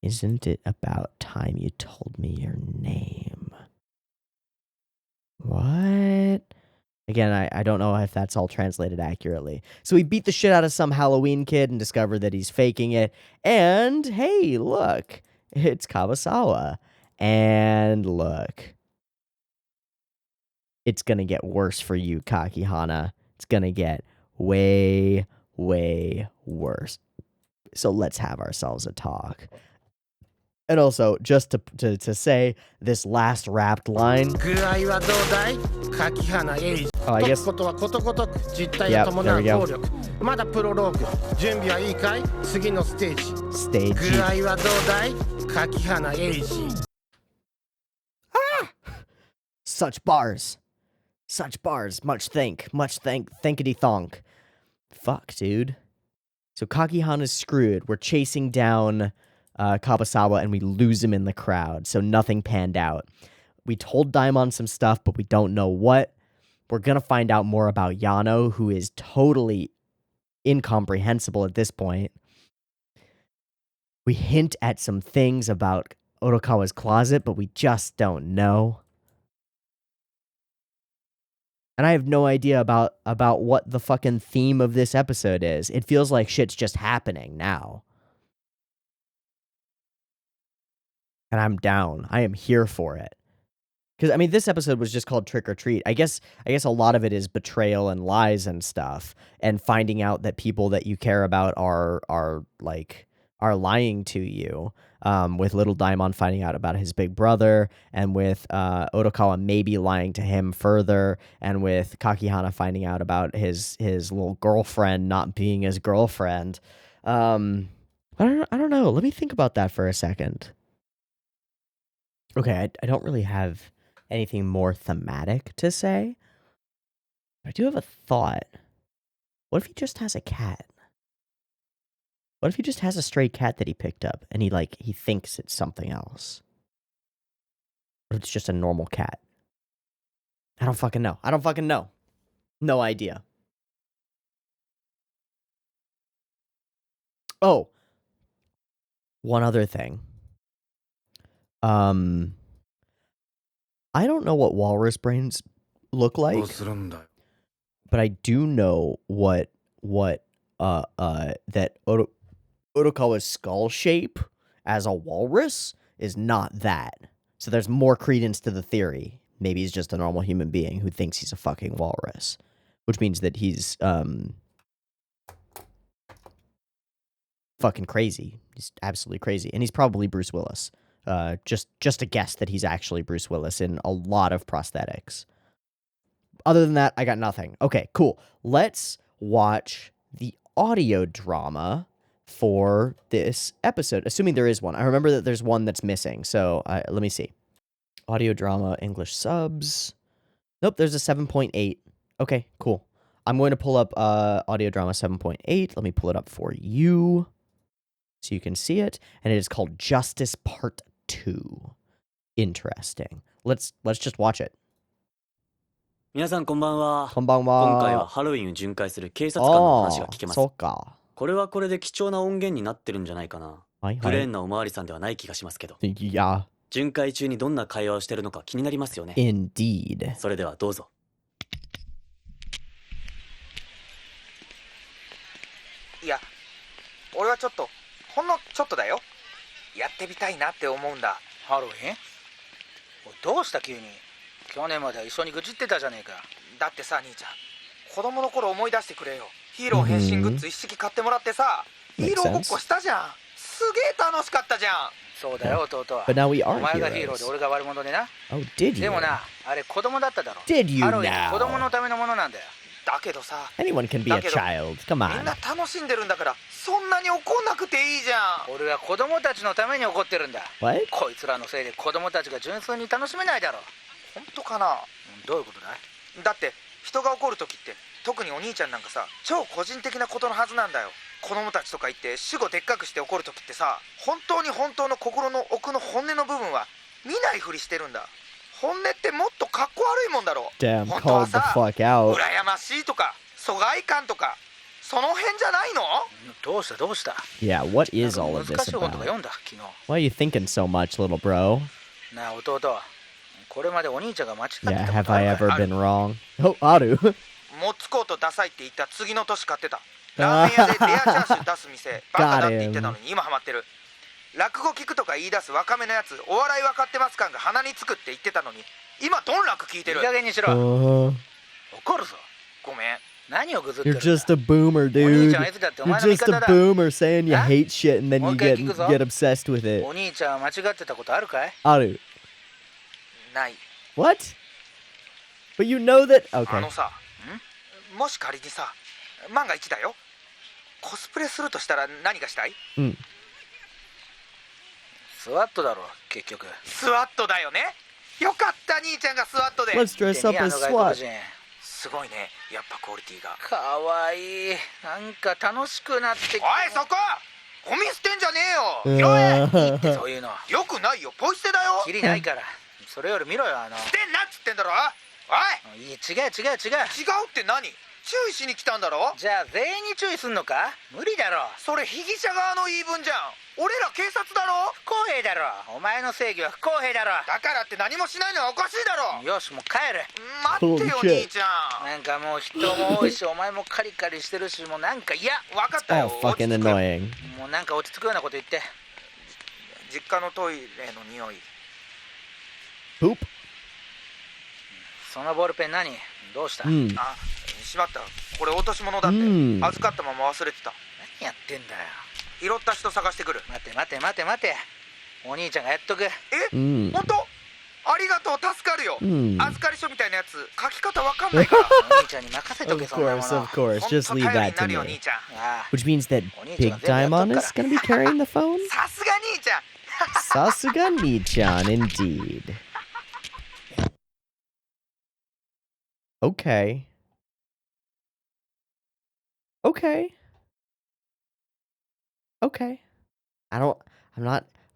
Isn't it about time you told me your name? What? Again, I don't know if that's all translated accurately. So we beat the shit out of some Halloween kid and discover that he's faking it. And hey, look, it's Kawasawa. And look, it's going to get worse for you, Kakihana. It's going to get way, way worse. So let's have ourselves a talk. And also, just to say this last rapped line. Oh, I guess. Yep, there we go. Stage. Ah! Such bars. Much thinkity thonk. Fuck, dude. So Kakihana's screwed. We're chasing down Kawasawa and we lose him in the crowd, so nothing panned out. We told Daimon some stuff, but we don't know what. We're gonna find out more about Yano, who is totally incomprehensible at this point. We hint at some things about Otokawa's closet, but we just don't know. And I have no idea about what the fucking theme of this episode is. It feels like shit's just happening now. And I'm down. I am here for it. Because, I mean, this episode was just called Trick or Treat. I guess a lot of it is betrayal and lies and stuff, and finding out that people that you care about are lying to you. With little Daimon finding out about his big brother, and with Otokawa maybe lying to him further, and with Kakihana finding out about his little girlfriend not being his girlfriend. I don't know. Let me think about that for a second. Okay, I don't really have anything more thematic to say. But I do have a thought. What if he just has a cat? What if he just has a stray cat that he picked up and he thinks it's something else? Or it's just a normal cat? I don't fucking know. No idea. Oh. One other thing. I don't know what walrus brains look like, but I do know what that Otokawa's skull shape as a walrus is not that. So there's more credence to the theory. Maybe he's just a normal human being who thinks he's a fucking walrus, which means that he's fucking crazy. He's absolutely crazy, and he's probably Bruce Willis. Just a guess that he's actually Bruce Willis in a lot of prosthetics. Other than that, I got nothing. Okay, cool. Let's watch the audio drama for this episode, assuming there is one. I remember that there's one that's missing, so let me see. Audio drama, English subs. Nope, there's a 7.8. Okay, cool. I'm going to pull up audio drama 7.8. Let me pull it up for you so you can see it, and it is called Justice Part 2. Interesting. Let's just watch it. 皆さんこんばんは。こんばんは。今回はハロウィンを巡回する警察官の話が聞けます。そうか。これはこれで貴重な音源になってるんじゃないかな。はいはい。プレーンなおまわりさんではない気がしますけど。いや。巡回中にどんな会話をしてるのか気になりますよね。Indeed. それではどうぞ。いや、俺はちょっと、ほんのちょっとだよ。やってみたいなって思うんだ。ハロウィン？どうした急に。去年までは一緒に愚痴ってたじゃねえか。だってさ、兄ちゃん、子供の頃思い出してくれよ。ヒーロー変身グッズ一式買ってもらってさ、ヒーローごっこしたじゃん。すげえ楽しかったじゃん。そうだよ、弟は。But now we are お前がヒーローで俺が悪者でな。Oh, did you? でもな、あれ子供だっただろ。Did you ハロウィンは now? 子供のためのものなんだよ。だけどさ、 Anyone can be a child. Come みん on. な楽しんでるんだから、そんなに怒んなくていいじゃん。俺は子供たちのために怒ってるんだ。 What? こいつらのせいで子供たちが純粋に楽しめないだろ。本当かな。どういうことだい？だって人が怒るときって特にお兄ちゃんなんかさ、超個人的なことのはずなんだよ。子供たちとか言って主語でっかくして怒るときってさ、本当の心の奥の本音の部分は見ないふりしてるんだ。本音ってもっとかっこ悪いもんだろ。 Damn, 本当は called the さ、 fuck out. 羨ましいとか疎外感とかその辺じゃないの？どうした Yeah, what is なん all か of 難 this しい本 about? とか読んだ昨日。 Why are you thinking so much, little bro? なあ弟、これまでお兄ちゃんが間違ってた Yeah, こ have とあ I るか ever い？ been wrong? Oh, Aru. モッツコートダサいって言った次の年買ってた。ラーメン屋でレアチャーシュー出す店バカだって言ってたのに今ハマってる。落語聞くとか言い出す若めのやつ、お笑い分かってます感が鼻につくって言ってたのに今どん楽聞いてる。いい加減にしろ。 Uh, 怒るぞ。ごめん。何をぐずってる you're んだ。 just a boomer, お兄 dude. ちゃんはいつだってお You're 前の味 just 方 a だ。 boomer saying you Huh? hate shit and then you Okay, get Kikuzo. get obsessed with it. お兄ちゃんは間違ってたことあるかい？ Aru. ない。 What? But you know that... あ Okay. のさ、もし仮にさ、万が一だよ、コスプレするとしたら何がしたい？スワットだろ結局。スワットだよね。よかった兄ちゃんがスワットで。 Let's dress up 見てみ、あ as の外 SWAT. 国人。すごいね、やっぱクオリティが。かわいい。なんか楽しくなってきて。おいそこ、ゴミ捨てんじゃねえよ。拾え。 Uh, ってそういうのよくないよ、ポイ捨てだよ。きりないから。それより見ろよ捨てんなっつってんだろ。おい、いい違う。違うって何？注意しに来たんだろ。じゃあ全員に注意すんのか？無理だろ。それ被疑者側の言い分じゃん。俺ら警察だろ。不公平だろ。お前の正義は不公平だろ。だからって何もしないのはおかしいだろ。よしもう帰る。待ってよ Holy shit. 兄ちゃん。なんかもう人も多いしお前もカリカリしてるし、もうなんか嫌。分かったよ。 all fucking annoying. もうなんか落ち着くようなこと言って。実家のトイレの匂い。 Poop? そのボールペン何？どうした？ あ、しまった。これ落とし物だって。預かったまま忘れてた。何やってんだよ。拾った人探してくる。待て。お兄ちゃんがやっとく。え、本当？ありがとう、助かるよ。預かり書みたいなやつ書き方わかんないから。お兄ちゃんに任せと Of けそんなも course, の。 of course. Just leave that to 頼りになるよ me. 兄ちゃん。ああ Which means that Big Daimon is going to be carrying the phone? さすが兄ちゃん。Sasuga Ni-chan, indeed. Okay. Okay. Okay. I'm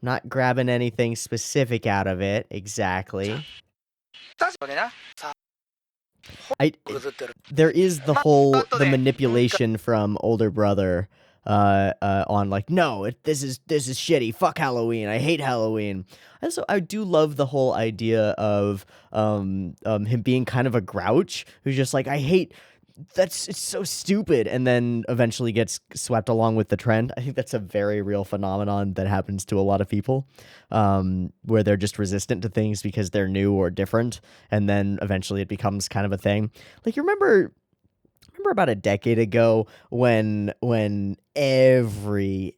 not grabbing anything specific out of it exactly. 確かにな。さ I ぐずってる。 there is the ま whole あと the ね manipulation from older brother on like no this is shitty, fuck Halloween, I hate Halloween. Also, I do love the whole idea of him being kind of a grouch who's just like I hate it's so stupid, and then eventually gets swept along with the trend. I think that's a very real phenomenon that happens to a lot of people, where they're just resistant to things because they're new or different, and then eventually it becomes kind of a thing. Like, you remember about a decade ago when every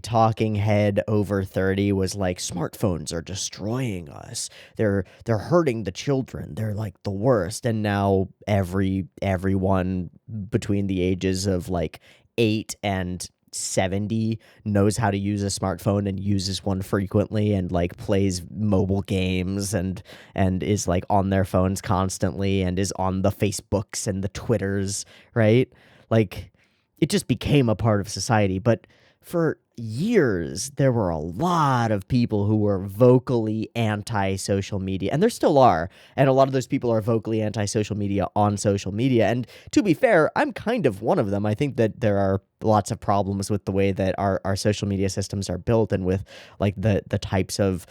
talking head over 30 was like smartphones are destroying us, they're hurting the children, they're like the worst, and now everyone between the ages of like 8 and 70 knows how to use a smartphone and uses one frequently and like plays mobile games and is like on their phones constantly and is on the Facebooks and the Twitters, right? Like, it just became a part of society. But for years, there were a lot of people who were vocally anti-social media, and there still are. And a lot of those people are vocally anti-social media on social media. And to be fair, I'm kind of one of them. I think that there are lots of problems with the way that our social media systems are built and with like the types of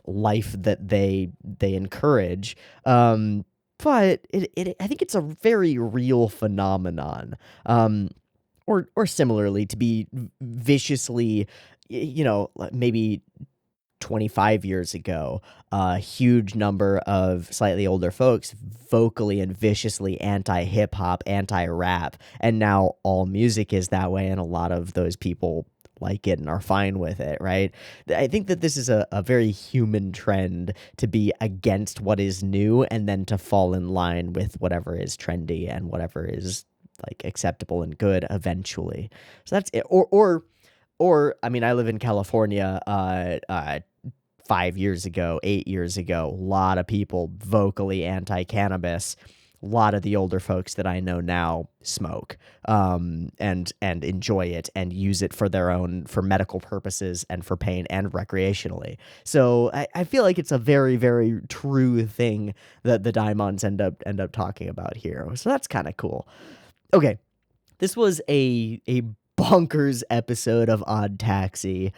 life that they encourage. But I think it's a very real phenomenon. Or similarly, to be viciously, maybe 25 years ago, a huge number of slightly older folks vocally and viciously anti-hip hop, anti-rap, and now all music is that way, and a lot of those people like it and are fine with it, right? I think that this is a very human trend to be against what is new and then to fall in line with whatever is trendy and whatever is like acceptable and good eventually. So that's it. Or I mean, I live in California. 5 years ago, 8 years ago, a lot of people vocally anti-cannabis. A lot of the older folks that I know now smoke, and enjoy it and use it for for medical purposes and for pain and recreationally. So I feel like it's a very, very true thing that the Daimons end up talking about here. So that's kind of cool. Okay, this was a bonkers episode of Odd Taxi.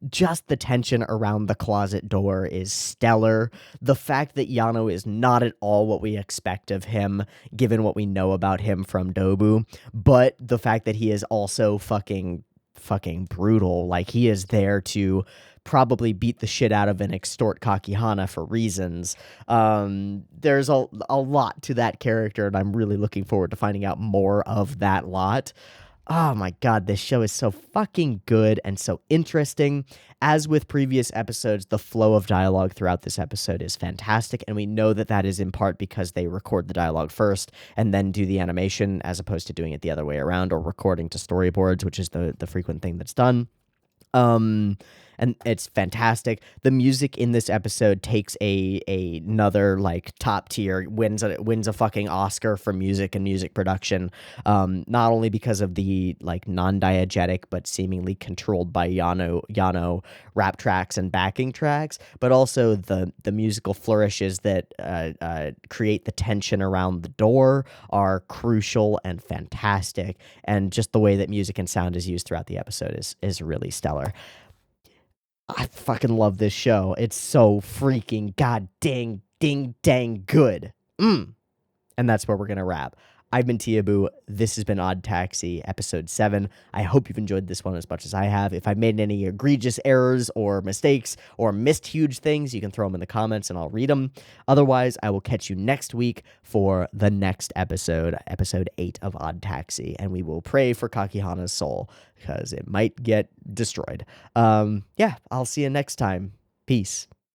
Just the tension around the closet door is stellar. The fact that Yano is not at all what we expect of him, given what we know about him from Dobu, but the fact that he is also fucking brutal. Like, he is there to probably beat the shit out of and extort Kakihana for reasons. There's a lot to that character, and I'm really looking forward to finding out more of that lot. Oh my god, this show is so fucking good and so interesting. As with previous episodes, the flow of dialogue throughout this episode is fantastic, and we know that that is in part because they record the dialogue first and then do the animation, as opposed to doing it the other way around, or recording to storyboards, which is the frequent thing that's done. And it's fantastic. The music in this episode takes another like top tier, wins a fucking Oscar for music and music production. Not only because of the like non-diegetic but seemingly controlled by Yano rap tracks and backing tracks, but also the musical flourishes that create the tension around the door are crucial and fantastic. And just the way that music and sound is used throughout the episode is really stellar. I fucking love this show. It's so freaking god ding dang good. And that's where we're going to wrap. I've been Teeaboo. This has been Odd Taxi, episode 7. I hope you've enjoyed this one as much as I have. If I made any egregious errors or mistakes or missed huge things, you can throw them in the comments and I'll read them. Otherwise, I will catch you next week for the next episode, episode 8 of Odd Taxi, and we will pray for Kakihana's soul because it might get destroyed. Yeah, I'll see you next time. Peace.